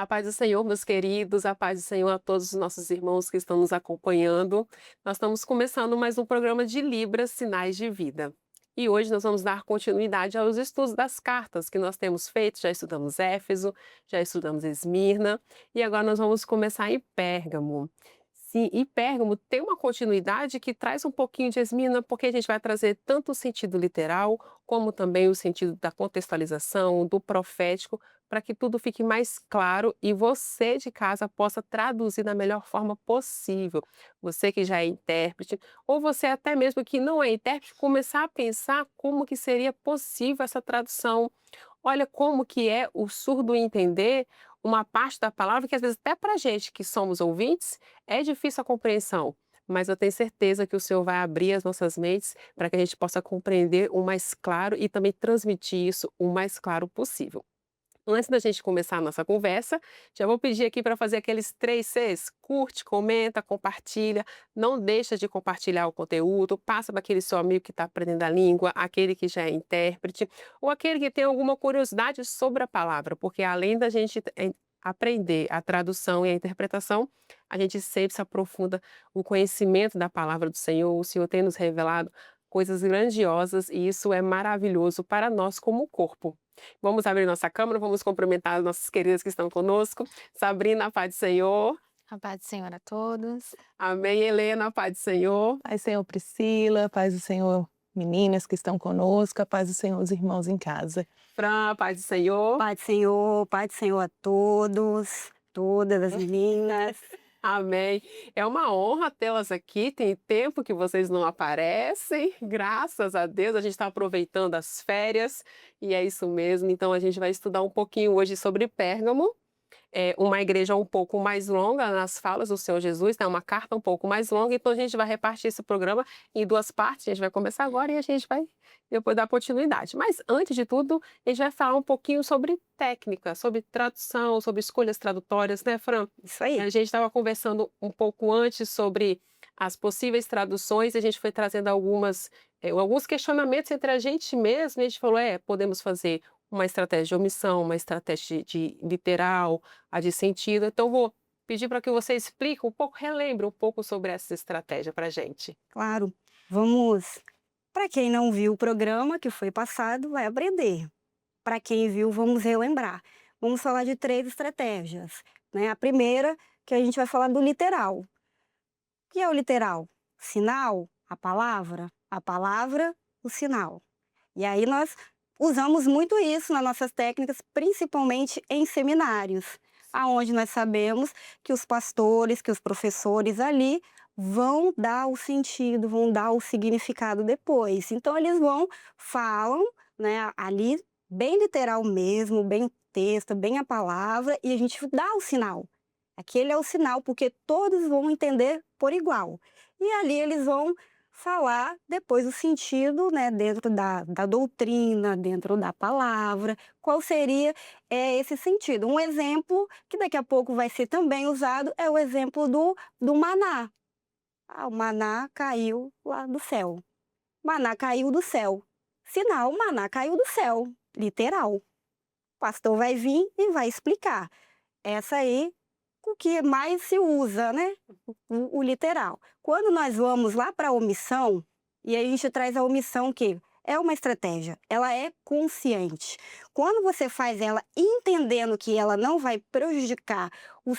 A paz do Senhor, meus queridos, a paz do Senhor a todos os nossos irmãos que estão nos acompanhando. Nós estamos começando mais um programa de Libras, Sinais de Vida. E hoje nós vamos dar continuidade aos estudos das cartas que nós temos feito. Já estudamos Éfeso, já estudamos Esmirna e agora nós vamos começar em Pérgamo. Sim, e Pérgamo tem uma continuidade que traz um pouquinho de Esmirna, porque a gente vai trazer tanto o sentido literal, como também o sentido da contextualização, do profético, para que tudo fique mais claro e você de casa possa traduzir da melhor forma possível. Você que já é intérprete, ou você até mesmo que não é intérprete, começar a pensar como que seria possível essa tradução. Olha como que é o surdo entender uma parte da palavra que às vezes até para a gente que somos ouvintes é difícil a compreensão. Mas eu tenho certeza que o Senhor vai abrir as nossas mentes para que a gente possa compreender o mais claro e também transmitir isso o mais claro possível. Antes da gente começar a nossa conversa, já vou pedir aqui para fazer aqueles 3 Cs: curte, comenta, compartilha, não deixa de compartilhar o conteúdo, passa para aquele seu amigo que está aprendendo a língua, aquele que já é intérprete, ou aquele que tem alguma curiosidade sobre a palavra, porque além da gente aprender a tradução e a interpretação, a gente sempre se aprofunda o conhecimento da palavra do Senhor. O Senhor tem nos revelado coisas grandiosas e isso é maravilhoso para nós como corpo. Vamos abrir nossa câmera, vamos cumprimentar as nossas queridas que estão conosco. Sabrina, a paz do Senhor. A paz do Senhor a todos. Amém. Helena, a paz do Senhor. Paz do Senhor Priscila, paz do Senhor meninas que estão conosco, a paz do Senhor os irmãos em casa. Fran, a paz do Senhor. Pai do Senhor a todos, todas as meninas. Amém. É uma honra tê-las aqui. Tem tempo que vocês não aparecem. Graças a Deus, a gente está aproveitando as férias e é isso mesmo. Então, a gente vai estudar um pouquinho hoje sobre Pérgamo. É uma igreja um pouco mais longa nas falas do Senhor Jesus, né, uma carta um pouco mais longa, então a gente vai repartir esse programa em 2 partes, a gente vai começar agora e a gente vai depois dar continuidade. Mas antes de tudo, a gente vai falar um pouquinho sobre técnica, sobre tradução, sobre escolhas tradutórias, né, Fran? Isso aí. A gente estava conversando um pouco antes sobre as possíveis traduções, a gente foi trazendo alguns questionamentos entre a gente mesmo, e a gente falou, podemos fazer uma estratégia de omissão, uma estratégia de literal, a de sentido. Então, vou pedir para que você explique um pouco, relembre um pouco sobre essa estratégia para a gente. Claro. Vamos. Para quem não viu o programa que foi passado, vai aprender. Para quem viu, vamos relembrar. Vamos falar de 3 estratégias, né? A primeira, que a gente vai falar do literal. O que é o literal? Sinal, a palavra, o sinal. E aí nós usamos muito isso nas nossas técnicas, principalmente em seminários, aonde nós sabemos que os pastores, que os professores ali vão dar o sentido, vão dar o significado depois. Então eles falam, né, ali bem literal mesmo, bem o texto, bem a palavra, e a gente dá o sinal. Aquele é o sinal, porque todos vão entender por igual. E ali eles vão falar depois o sentido, né, dentro da doutrina, dentro da palavra, qual seria esse sentido. Um exemplo que daqui a pouco vai ser também usado é o exemplo do maná. O maná caiu lá do céu. Maná caiu do céu. Sinal, maná caiu do céu, literal. O pastor vai vir e vai explicar. Essa aí o que mais se usa, né? O literal. Quando nós vamos lá para a omissão, e a gente traz a omissão que é uma estratégia, ela é consciente. Quando você faz ela entendendo que ela não vai prejudicar o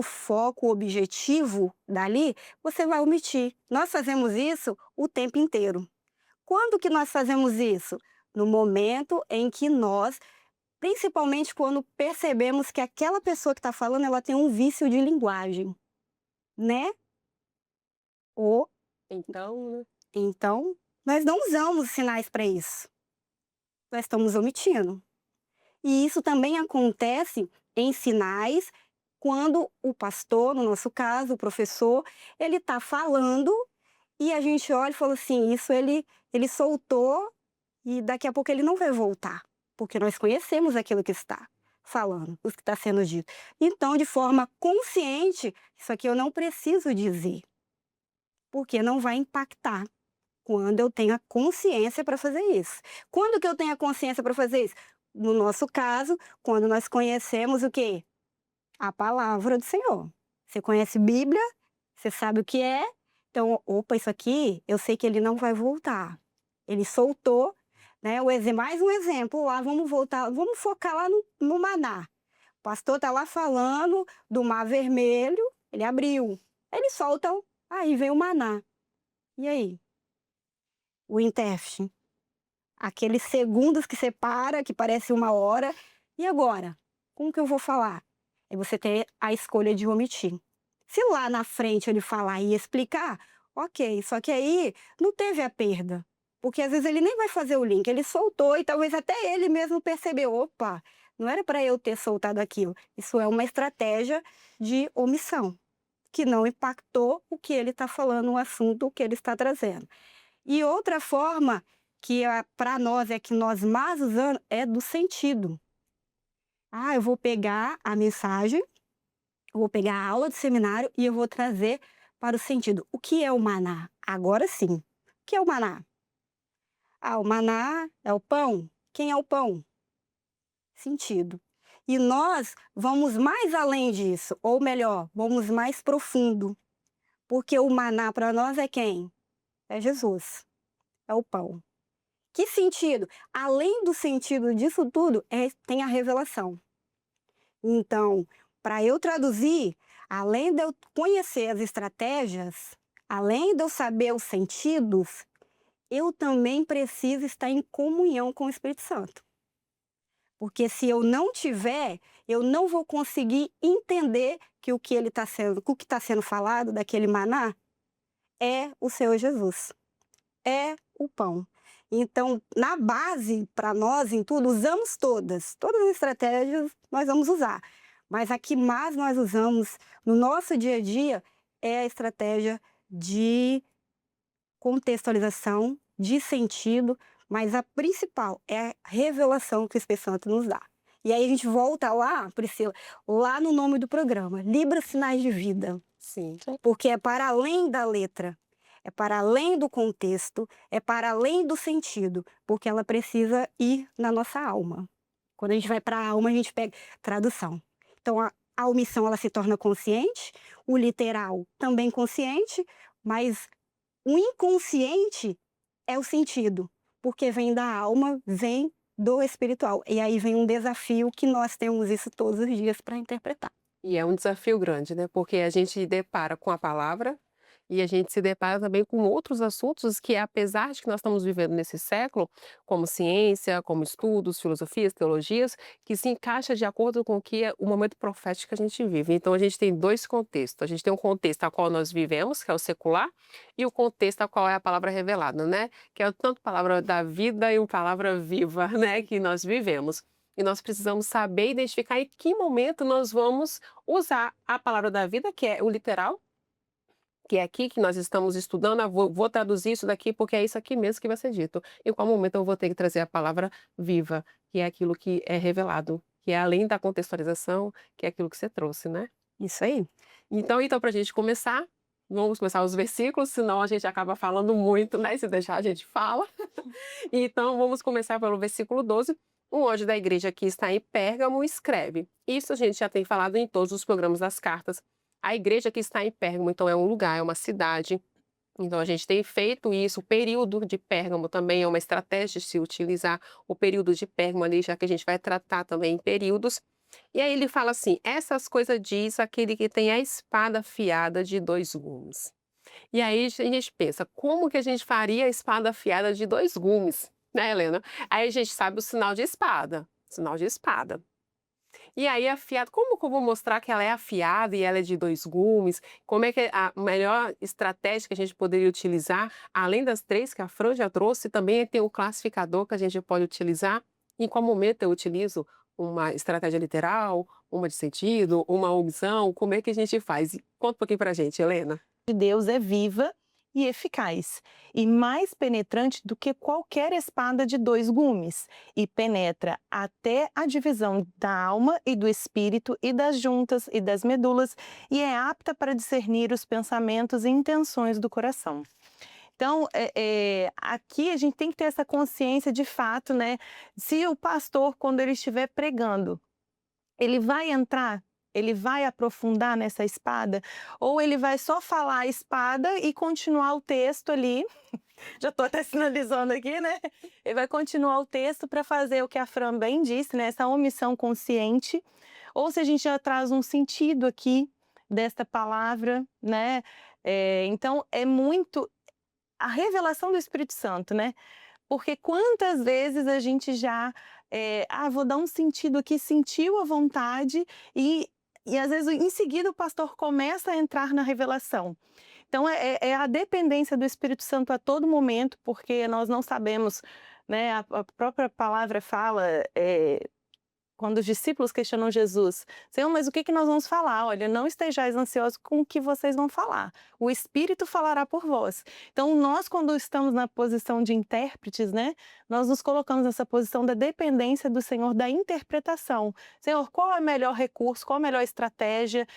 foco, o objetivo dali, você vai omitir. Nós fazemos isso o tempo inteiro. Quando que nós fazemos isso? No momento em que nós principalmente quando percebemos que aquela pessoa que está falando, ela tem um vício de linguagem, né? Ou Então, né? então, nós não usamos sinais para isso. Nós estamos omitindo. E isso também acontece em sinais quando o pastor, no nosso caso, o professor, ele está falando e a gente olha e fala assim, isso ele soltou e daqui a pouco ele não vai voltar. Porque nós conhecemos aquilo que está falando, o que está sendo dito. Então, de forma consciente, isso aqui eu não preciso dizer, porque não vai impactar quando eu tenho a consciência para fazer isso. Quando que eu tenho a consciência para fazer isso? no nosso caso, quando nós conhecemos o quê? A palavra do Senhor. Você conhece Bíblia, você sabe o que é, então, opa, isso aqui, eu sei que ele não vai voltar. Ele soltou, né? Mais um exemplo lá, vamos voltar, vamos focar lá no maná. O pastor está lá falando do Mar Vermelho, ele abriu, ele solta, aí vem o maná. E aí? O intérprete, aqueles segundos que separa, que parece uma hora, e agora? Como que eu vou falar? É você ter a escolha de omitir. Se lá na frente ele falar e explicar, ok, só que aí não teve a perda. Porque às vezes ele nem vai fazer o link, ele soltou e talvez até ele mesmo percebeu, opa, não era para eu ter soltado aquilo. Isso é uma estratégia de omissão, que não impactou o que ele está falando, o assunto que ele está trazendo. E outra forma que para nós é que nós mais usamos é do sentido. Eu vou pegar a mensagem, eu vou pegar a aula de seminário e eu vou trazer para o sentido. O que é o maná? Agora sim. O que é o maná? O maná é o pão. Quem é o pão? Sentido. E nós vamos mais além disso, ou melhor, vamos mais profundo. Porque o maná para nós é quem? É Jesus. É o pão. Que sentido? Além do sentido disso tudo, tem a revelação. Então, para eu traduzir, além de eu conhecer as estratégias, além de eu saber os sentidos, eu também preciso estar em comunhão com o Espírito Santo. Porque se eu não tiver, eu não vou conseguir entender que o que está sendo falado daquele maná é o Senhor Jesus. É o pão. Então, na base, para nós, em tudo, usamos todas as estratégias nós vamos usar. Mas a que mais nós usamos no nosso dia a dia é a estratégia de contextualização, de sentido, mas a principal é a revelação que o Espírito Santo nos dá. E aí a gente volta lá, Priscila, lá no nome do programa, Libras Sinais de Vida. Sim. Porque é para além da letra. É para além do contexto, é para além do sentido, porque ela precisa ir na nossa alma. Quando a gente vai para a alma, a gente pega tradução. Então, a omissão ela se torna consciente, o literal também consciente, mas o inconsciente é o sentido, porque vem da alma, vem do espiritual. E aí vem um desafio que nós temos isso todos os dias para interpretar. E é um desafio grande, né? Porque a gente depara com a palavra e a gente se depara também com outros assuntos que, apesar de que nós estamos vivendo nesse século, como ciência, como estudos, filosofias, teologias, que se encaixa de acordo com o que é o momento profético que a gente vive. Então, a gente tem dois contextos. A gente tem um contexto ao qual nós vivemos, que é o secular, e o contexto ao qual é a palavra revelada, né? Que é tanto a palavra da vida e uma palavra viva, né? Que nós vivemos. E nós precisamos saber identificar em que momento nós vamos usar a palavra da vida, que é o literal, que é aqui que nós estamos estudando, vou traduzir isso daqui porque é isso aqui mesmo que vai ser dito. Em qual momento eu vou ter que trazer a palavra viva, que é aquilo que é revelado, que é além da contextualização, que é aquilo que você trouxe, né? Isso aí. Então para a gente começar, vamos começar os versículos, senão a gente acaba falando muito, né? Se deixar a gente fala. Então vamos começar pelo versículo 12. Um anjo da igreja que está em Pérgamo escreve. Isso a gente já tem falado em todos os programas das cartas. A igreja que está em Pérgamo, então, é um lugar, é uma cidade. Então, a gente tem feito isso. O período de Pérgamo também é uma estratégia de se utilizar o período de Pérgamo ali, já que a gente vai tratar também em períodos. E aí ele fala assim, essas coisas diz aquele que tem a espada afiada de 2 gumes. E aí a gente pensa, como que a gente faria a espada afiada de 2 gumes? Né, Helena? Aí a gente sabe o sinal de espada. Sinal de espada. E aí afiada, como que eu vou mostrar que ela é afiada e ela é de 2 gumes? Como é que é a melhor estratégia que a gente poderia utilizar, além das 3 que a Fran já trouxe, também tem o classificador que a gente pode utilizar. Em qual momento eu utilizo uma estratégia literal, uma de sentido, uma omissão? Como é que a gente faz? Conta um pouquinho pra gente, Helena. De Deus é viva e eficaz, e mais penetrante do que qualquer espada de 2 gumes, e penetra até a divisão da alma e do espírito e das juntas e das medulas, e é apta para discernir os pensamentos e intenções do coração. Então, aqui a gente tem que ter essa consciência de fato, né? Se o pastor, quando ele estiver pregando, ele vai entrar, ele vai aprofundar nessa espada, ou ele vai só falar a espada e continuar o texto ali. Já estou até sinalizando aqui, né? Ele vai continuar o texto para fazer o que a Fran bem disse, né? Essa omissão consciente. Ou se a gente já traz um sentido aqui desta palavra, né? Então, é muito a revelação do Espírito Santo, né? Porque quantas vezes a gente já, vou dar um sentido aqui, sentiu a vontade e às vezes em seguida o pastor começa a entrar na revelação. Então é a dependência do Espírito Santo a todo momento, porque nós não sabemos, né? A própria palavra fala, quando os discípulos questionam Jesus, Senhor, mas o que nós vamos falar? Olha, não estejais ansiosos com o que vocês vão falar. O Espírito falará por vós. Então, nós, quando estamos na posição de intérpretes, né, nós nos colocamos nessa posição da dependência do Senhor, da interpretação. Senhor, qual é o melhor recurso? Qual a melhor estratégia?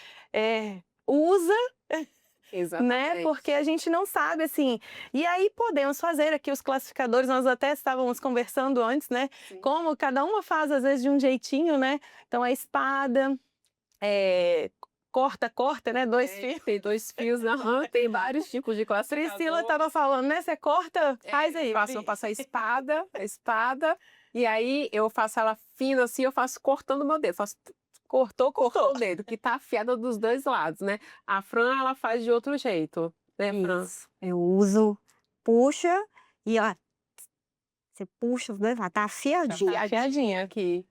Usa, né? Exatamente. Porque a gente não sabe, assim. E aí podemos fazer aqui os classificadores, nós até estávamos conversando antes, né? Sim. Como cada uma faz, às vezes, de um jeitinho, né? Então, a espada, corta, né? Dois fios. Tem 2 fios, tem vários tipos de classificador. Priscila estava falando, né? Você corta, faz aí. Eu faço a espada, e aí eu faço ela fina assim, eu faço cortando o meu dedo, cortou o dedo, que tá afiada dos 2 lados, né. A Fran, ela faz de outro jeito, né, Fran? Isso. Eu uso, puxa e ó, você puxa os 2 lados, tá afiadinho. Tá afiadinha. Aqui.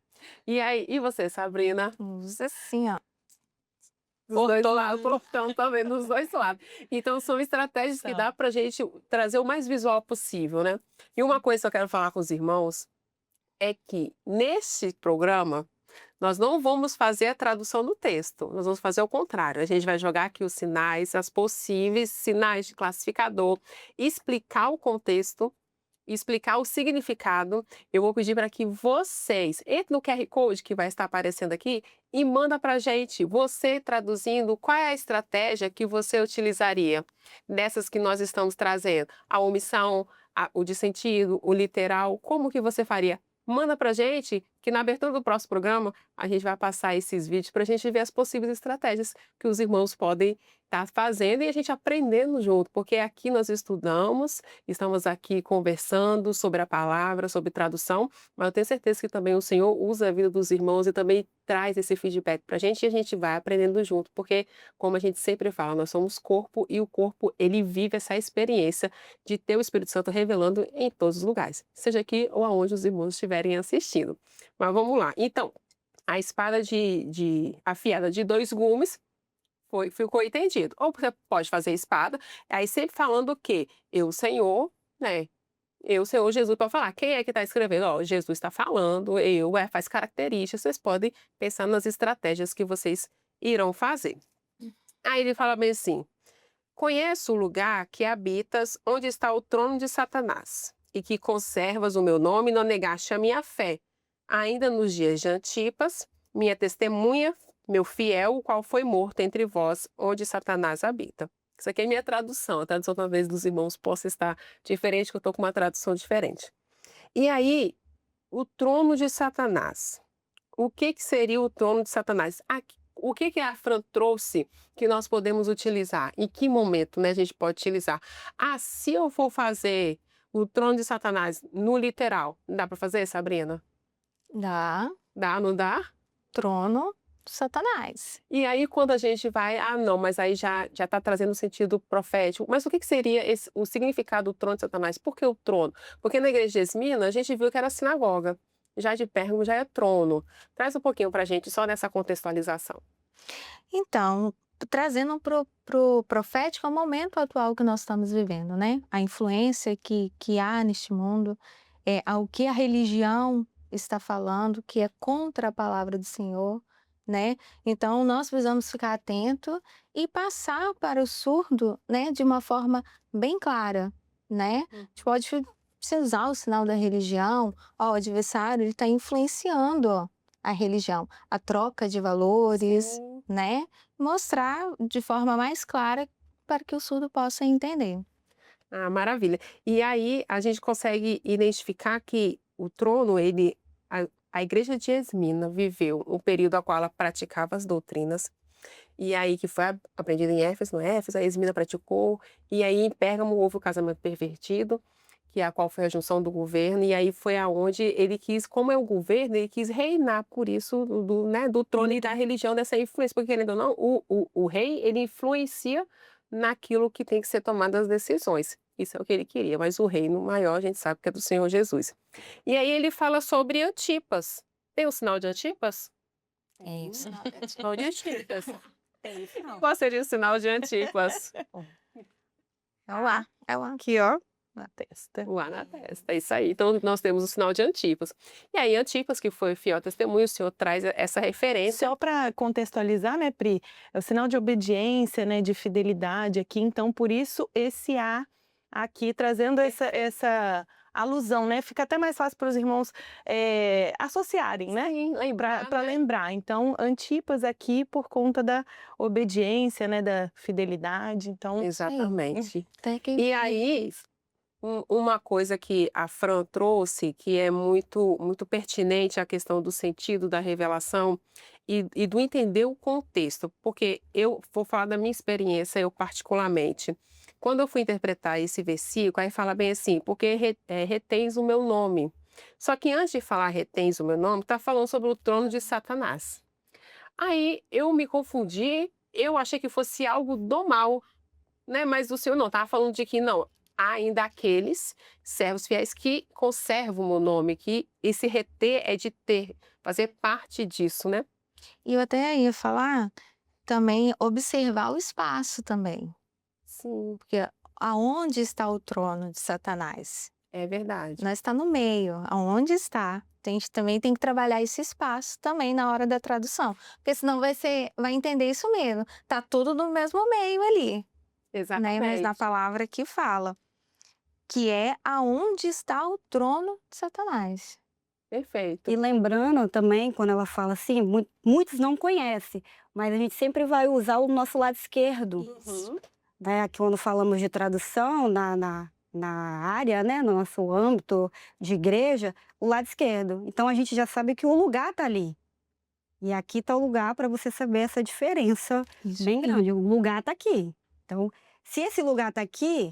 E aí, e você, Sabrina? Usa assim, ó. Dos 2 Cortou. lados, cortando também dos 2 lados. Então são estratégias que dá pra gente trazer o mais visual possível, né. E uma coisa que eu quero falar com os irmãos, é que nesse programa, nós não vamos fazer a tradução do texto, nós vamos fazer o contrário. A gente vai jogar aqui os sinais, as possíveis sinais de classificador, explicar o contexto, explicar o significado. Eu vou pedir para que vocês entrem no QR Code que vai estar aparecendo aqui e manda para a gente, você traduzindo, qual é a estratégia que você utilizaria dessas que nós estamos trazendo. A omissão, o de sentido, o literal, como que você faria? Manda pra gente, que na abertura do próximo programa, a gente vai passar esses vídeos para a gente ver as possíveis estratégias que os irmãos podem estar fazendo e a gente aprendendo junto, porque aqui nós estamos aqui conversando sobre a palavra, sobre tradução, mas eu tenho certeza que também o Senhor usa a vida dos irmãos e também traz esse feedback para a gente e a gente vai aprendendo junto, porque, como a gente sempre fala, nós somos corpo e o corpo, ele vive essa experiência de ter o Espírito Santo revelando em todos os lugares, seja aqui ou aonde os irmãos estiverem assistindo. Mas vamos lá. Então, a espada afiada de 2 gumes ficou entendido. Ou você pode fazer espada, aí sempre falando o quê? Eu, Senhor, né? Eu, Senhor Jesus, para falar. Quem é que está escrevendo? Ó, Jesus está falando, faz características. Vocês podem pensar nas estratégias que vocês irão fazer. Aí ele fala bem assim: conheço o lugar que habitas, onde está o trono de Satanás, e que conservas o meu nome e não negaste a minha fé. Ainda nos dias de Antipas, minha testemunha, meu fiel, o qual foi morto entre vós, onde Satanás habita. Isso aqui é minha tradução. A tradução talvez dos irmãos possa estar diferente, que eu estou com uma tradução diferente. E aí, o trono de Satanás. O que seria o trono de Satanás? O que a Fran trouxe que nós podemos utilizar? Em que momento, né, a gente pode utilizar? Se eu for fazer o trono de Satanás no literal, dá para fazer, Sabrina? Dá. Dá, não dá? Trono de Satanás. E aí quando a gente vai, não, mas aí já está trazendo um sentido profético. Mas o que seria o significado do trono de Satanás? Por que o trono? Porque na igreja de Esmina a gente viu que era sinagoga. Já de Pérgamo já é trono. Traz um pouquinho para a gente só nessa contextualização. Então, trazendo pro profético, é o momento atual que nós estamos vivendo, né? A influência que há neste mundo, ao que a religião está falando, que é contra a palavra do Senhor, né? Então, nós precisamos ficar atento e passar para o surdo, né, de uma forma bem clara, né? A gente pode usar o sinal da religião, o adversário ele está influenciando a religião, a troca de valores, Sim. né? Mostrar de forma mais clara para que o surdo possa entender. Ah, maravilha. E aí a gente consegue identificar que o trono, a igreja de Esmina viveu um período a qual ela praticava as doutrinas, e aí que foi aprendido em Éfeso, no Éfeso, a Esmina praticou, e aí em Pérgamo houve o casamento pervertido, que é a qual foi a junção do governo, e aí foi aonde ele quis, como é o governo, ele quis reinar por isso né, do trono e da religião, dessa influência, porque querendo ou não, o rei, ele influencia naquilo que tem que ser tomadas as decisões. Isso é o que ele queria, mas o reino maior a gente sabe que é do Senhor Jesus. E aí ele fala sobre Antipas. Tem o sinal de Antipas? É isso. Sinal de Antipas. Tem isso não. Qual seria o sinal de Antipas? É o A. É o A. Aqui, ó, na testa. O A na testa, é isso aí. Então nós temos o sinal de Antipas. E aí Antipas, que foi fiel testemunho, o Senhor traz essa referência. Só para contextualizar, né, Pri? É o sinal de obediência, né, de fidelidade aqui. Então, por isso, esse A aqui, trazendo essa alusão, né? Fica até mais fácil para os irmãos associarem, né? Sim, lembrar, Para né? lembrar. Então, Antipas aqui por conta da obediência, né, da fidelidade. Então, Exatamente. Até quem E aí, uma coisa que a Fran trouxe, que é muito, muito pertinente à questão do sentido da revelação e do entender o contexto, porque eu vou falar da minha experiência, eu particularmente. Quando eu fui interpretar esse versículo, aí fala bem assim, porque retens o meu nome. Só que antes de falar retens o meu nome, está falando sobre o trono de Satanás. Aí eu me confundi, eu achei que fosse algo do mal, né, mas o Senhor não, estava falando de que não, há ainda aqueles servos fiéis que conservam o meu nome, que esse reter é de ter, fazer parte disso, né. E eu até ia falar também observar o espaço também, Sim, porque aonde está o trono de Satanás? é verdade. Não está no meio, aonde está? A gente também tem que trabalhar esse espaço também na hora da tradução, porque senão vai entender isso mesmo, tá tudo no mesmo meio ali, né, mas na Exatamente, palavra que fala, que é aonde está o trono de Satanás. perfeito. E lembrando também, quando ela fala assim, muitos não conhecem, mas a gente sempre vai usar o nosso lado esquerdo, Uhum. né? Aqui quando falamos de tradução na área, né? No nosso âmbito de igreja, o lado esquerdo. Então a gente já sabe que o lugar está ali. E aqui está o lugar para você saber essa diferença Isso bem aí. grande. O lugar está aqui. Então, se esse lugar está aqui,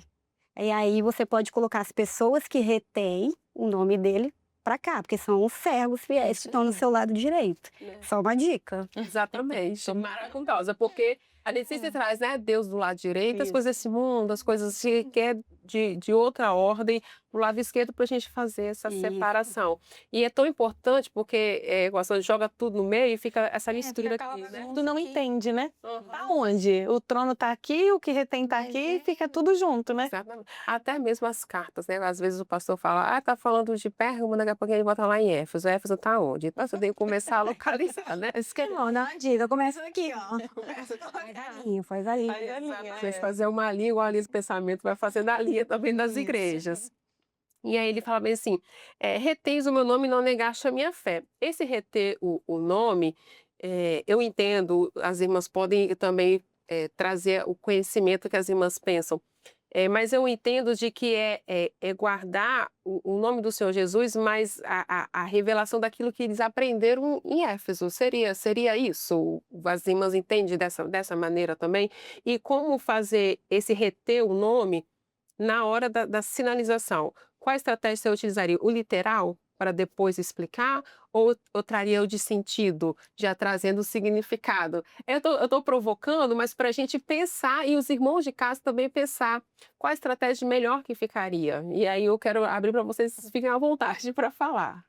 e aí você pode colocar as pessoas que retêm o nome dele para cá, porque são os servos fiéis Isso que estão no aí. seu lado direito. Né. Só uma dica. Exatamente, maravilhosa, porque a gente sempre traz, né, Deus do lado direito, as Isso. coisas desse mundo, as coisas que é de outra ordem, do lado esquerdo para a gente fazer essa Isso. separação. E é tão importante porque, você joga tudo no meio e fica essa mistura aquela aqui, né. bagunça. tu não aqui. entende, né? Uhum. Tá onde? O trono tá aqui, o que retém tá Mas aqui, é. fica tudo junto, né? Exatamente. Até mesmo as cartas, né, às vezes o pastor fala: "Ah, tá falando de Pérgamo", daqui a pouco ele bota lá em Éfeso. Éfeso tá onde? Então você tem que começar a localizar, né. Isso que é bom, dá uma dica, começa aqui, ó. Faz a linha, faz a linha. Aí a linha, A gente fazer uma linha, igual a linha do pensamento vai fazendo a linha também das Isso. igrejas. E aí ele fala bem assim, "Reteis o meu nome e não negaste a minha fé". Esse reter o nome, eu entendo, as irmãs podem também, trazer o conhecimento que as irmãs pensam, mas eu entendo de que é guardar o nome do Senhor Jesus, mas a revelação daquilo que eles aprenderam em Éfeso, seria isso? As irmãs entendem dessa maneira também? E como fazer esse reter o nome na hora da sinalização? Qual estratégia você utilizaria? O literal, para depois explicar, ou traria o de sentido, já trazendo o significado? Eu tô provocando, mas para a gente pensar e os irmãos de casa também pensar qual a estratégia melhor que ficaria. E aí eu quero abrir para vocês, fiquem à vontade para falar.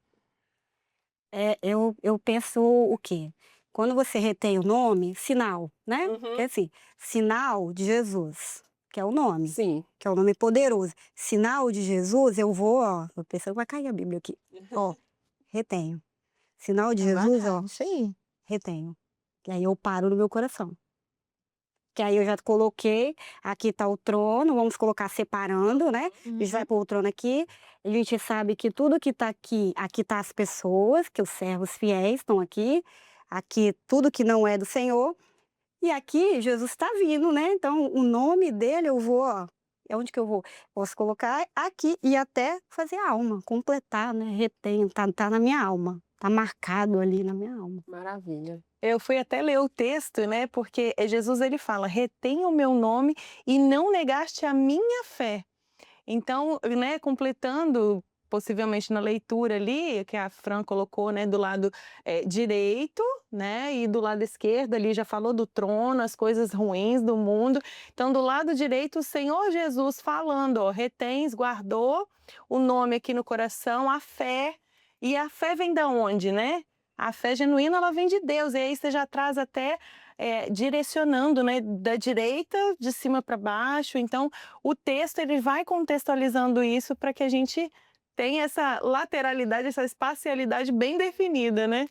Eu penso o quê? Quando você retém o nome, sinal, né? Uhum. É assim, sinal de Jesus, que é o nome, Sim. que é o nome poderoso. Sinal de Jesus, eu vou, ó, tô pensando que vai cair a Bíblia aqui. Ó, retenho. Sinal de Jesus, ó, Isso aí. retenho. E aí eu paro no meu coração. Que aí eu já coloquei, aqui tá o trono, vamos colocar separando, né? A gente vai pôr o trono aqui. A gente sabe que tudo que tá aqui tá as pessoas, que os servos fiéis estão aqui. Aqui tudo que não é do Senhor. E aqui Jesus está vindo, né? Então o nome dele eu vou, ó, É onde que eu vou? Posso colocar aqui e até fazer a alma, completar, né? Retém, tá na minha alma. Tá marcado ali na minha alma. Maravilha. Eu fui até ler o texto, né? Porque Jesus ele fala: retém o meu nome e não negaste a minha fé. Então, né, completando possivelmente na leitura ali, que a Fran colocou, né, do lado direito, né, e do lado esquerdo ali já falou do trono, as coisas ruins do mundo. Então, do lado direito, o Senhor Jesus falando, ó, retens, guardou o nome aqui no coração, a fé. E a fé vem da onde, né? A fé genuína, ela vem de Deus. E aí você já traz até direcionando, né, da direita, de cima para baixo. Então, o texto ele vai contextualizando isso para que a gente tenha essa lateralidade, essa espacialidade bem definida, né?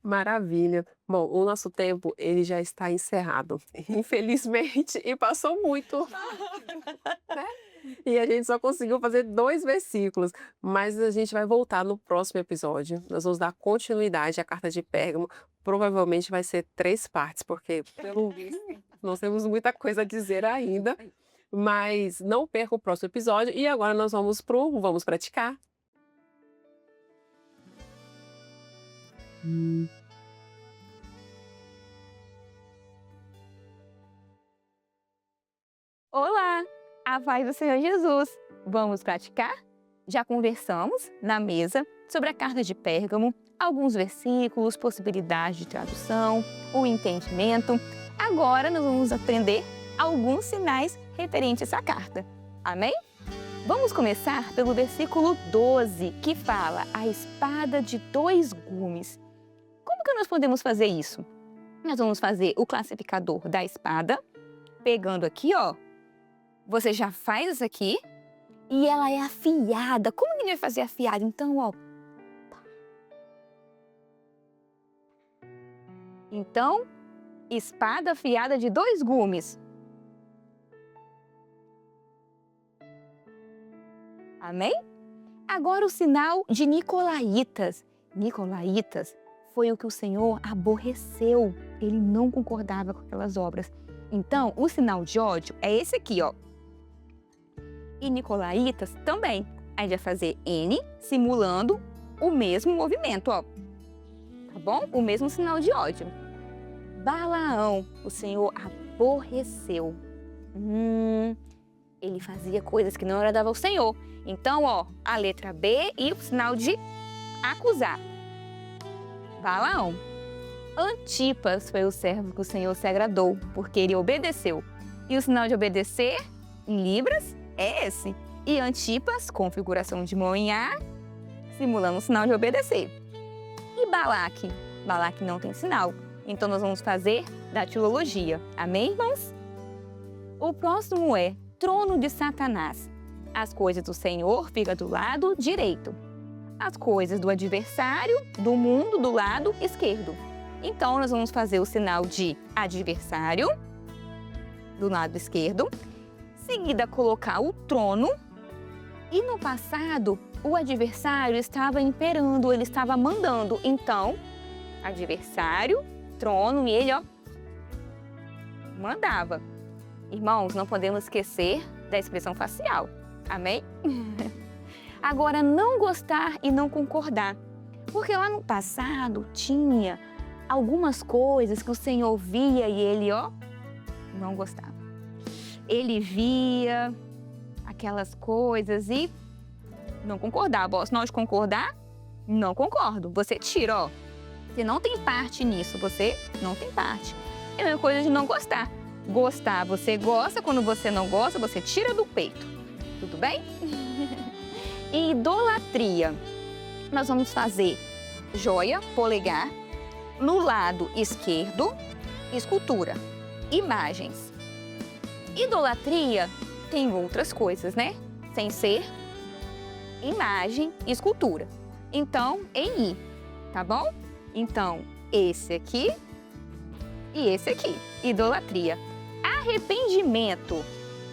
Maravilha. Bom, o nosso tempo ele já está encerrado, infelizmente, e passou muito rápido, né? E a gente só conseguiu fazer 2 versículos, mas a gente vai voltar no próximo episódio. Nós vamos dar continuidade à carta de Pérgamo. Provavelmente vai ser 3 partes, porque pelo visto nós temos muita coisa a dizer ainda. Mas não perca o próximo episódio e agora nós vamos pro Vamos Praticar. Olá, a paz do Senhor Jesus. Vamos praticar? Já conversamos na mesa sobre a carta de Pérgamo, alguns versículos, possibilidades de tradução, o entendimento. Agora nós vamos aprender alguns sinais referentes a essa carta. Amém? Vamos começar pelo versículo 12, que fala a espada de 2 gumes. Como que nós podemos fazer isso? Nós vamos fazer o classificador da espada, pegando aqui, ó. Você já faz isso aqui e ela é afiada. Como que a gente vai fazer afiada? Então, ó. Então, espada afiada de 2 gumes. Amém? Agora o sinal de Nicolaítas. Nicolaítas foi o que o Senhor aborreceu. Ele não concordava com aquelas obras. Então, o sinal de ódio é esse aqui, ó. E Nicolaítas também. A gente vai fazer N simulando o mesmo movimento, ó. Tá bom? O mesmo sinal de ódio. Balaão, o Senhor aborreceu. Ele fazia coisas que não agradavam ao Senhor. Então, ó, a letra B e o sinal de acusar. Balaão. Antipas foi o servo que o Senhor se agradou, porque ele obedeceu. E o sinal de obedecer, em libras, é esse. E Antipas, configuração de mão em ar, simulando o sinal de obedecer. E Balaque? Balaque não tem sinal. Então, nós vamos fazer datilologia. Amém, irmãos? O próximo é trono de Satanás. As coisas do Senhor ficam do lado direito. As coisas do adversário, do mundo, do lado esquerdo. Então, nós vamos fazer o sinal de adversário, do lado esquerdo. Seguida, colocar o trono. E no passado, o adversário estava imperando, ele estava mandando. Então, adversário, trono, e ele, ó, mandava. Irmãos, não podemos esquecer da expressão facial. Amém? Agora, não gostar e não concordar. Porque lá no passado tinha algumas coisas que o Senhor via e ele, ó, não gostava. Ele via aquelas coisas e não concordava. Ó, se nós concordar, não concordo. Você tira, ó. Você não tem parte nisso, você não tem parte. É a mesma coisa de não gostar. Gostar, você gosta, quando você não gosta, você tira do peito. Tudo bem? E idolatria. Nós vamos fazer joia, polegar, no lado esquerdo, escultura, imagens. Idolatria tem outras coisas, né? Sem ser imagem e escultura. Então, em I, tá bom? Então, esse aqui e esse aqui, idolatria. Arrependimento,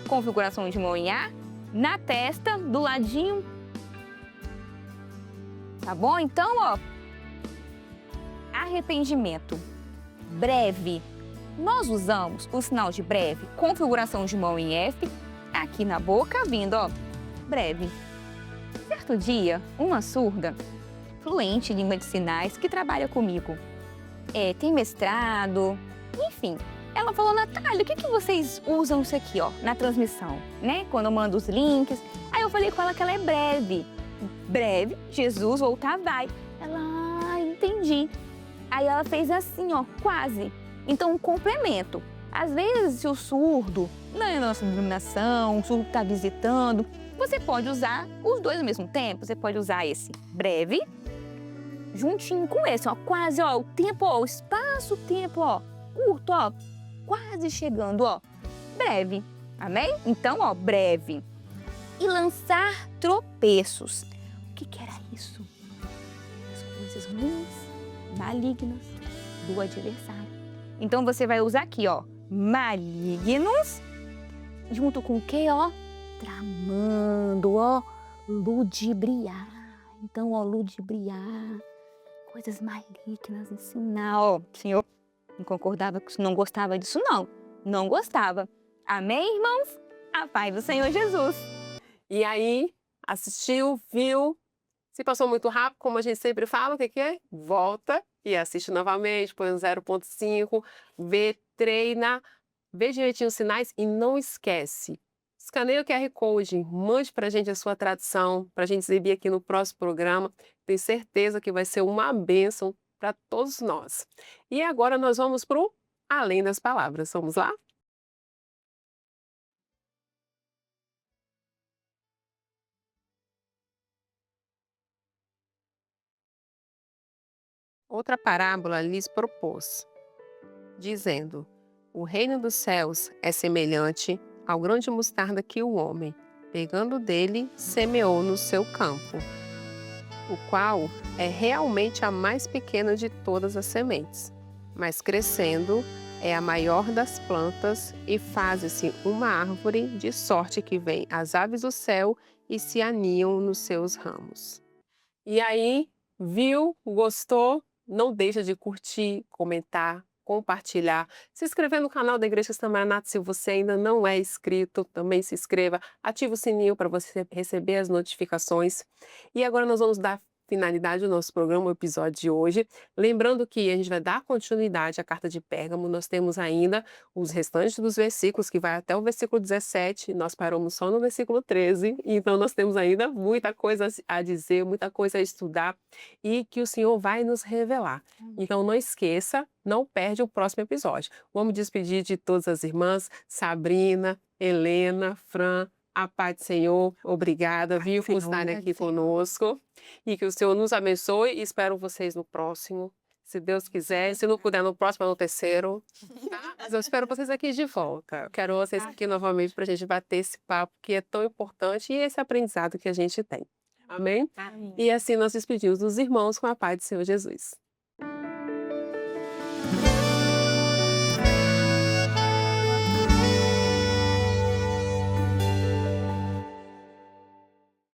configuração de mão em A, na testa, do ladinho. Tá bom? Então, ó, arrependimento. Breve. Nós usamos o sinal de breve, configuração de mão em F, aqui na boca, vindo, ó, breve. Certo dia, uma surda, fluente em língua de sinais, que trabalha comigo, tem mestrado, enfim. Ela falou, Natália, o que vocês usam isso aqui, ó, na transmissão, né? Quando eu mando os links. Aí eu falei com ela que ela é breve. Breve, Jesus voltar vai. Ela, entendi. Aí ela fez assim, ó, quase. Então, um complemento. Às vezes, se o surdo, não é nossa iluminação, o surdo está visitando, você pode usar os dois ao mesmo tempo. Você pode usar esse breve, juntinho com esse, ó, quase, ó, o tempo, ó, o espaço-tempo, ó, curto, ó, quase chegando, ó, breve, amém? Então, ó, breve. E lançar tropeços. O que era isso? As coisas ruins, malignas do adversário. Então, você vai usar aqui, ó, malignos, junto com o quê, ó? Tramando, ó, ludibriar. Então, ó, ludibriar, coisas malignas, ensinar, ó. O Senhor não concordava, não gostava disso, não. Não gostava. Amém, irmãos? A paz do Senhor Jesus. E aí, assistiu, viu? Se passou muito rápido, como a gente sempre fala, o que é? Volta e assiste novamente, põe um 0.5, vê, treina, vê direitinho os sinais e não esquece. Escaneia o QR Code, mande para a gente a sua tradução, para a gente exibir aqui no próximo programa. Tenho certeza que vai ser uma bênção para todos nós. E agora nós vamos para o Além das Palavras. Vamos lá? Outra parábola lhes propôs, dizendo: o reino dos céus é semelhante ao grão de mostarda que o homem, pegando dele, semeou no seu campo, o qual é realmente a mais pequena de todas as sementes, mas crescendo é a maior das plantas e faz-se uma árvore, de sorte que vêm as aves do céu e se aninham nos seus ramos. E aí, viu, gostou? Não deixa de curtir, comentar, compartilhar, se inscrever no canal da Igreja Cristã Maranata se você ainda não é inscrito, também se inscreva, ative o sininho para você receber as notificações. E agora nós vamos dar finalidade ao nosso programa, o episódio de hoje. Lembrando que a gente vai dar continuidade à carta de Pérgamo, nós temos ainda os restantes dos versículos, que vai até o versículo 17, nós paramos só no versículo 13, então nós temos ainda muita coisa a dizer, muita coisa a estudar e que o Senhor vai nos revelar. Então não esqueça, não perde o próximo episódio. Vamos despedir de todas as irmãs, Sabrina, Helena, Fran, a paz do Senhor, obrigada, viu, por estarem aqui conosco. E que o Senhor nos abençoe e espero vocês no próximo. Se Deus quiser, se não puder no próximo, no terceiro. Tá? Mas eu espero vocês aqui de volta. Quero vocês aqui novamente para a gente bater esse papo que é tão importante e esse aprendizado que a gente tem. Amém? Amém. E assim nós despedimos dos irmãos com a paz do Senhor Jesus.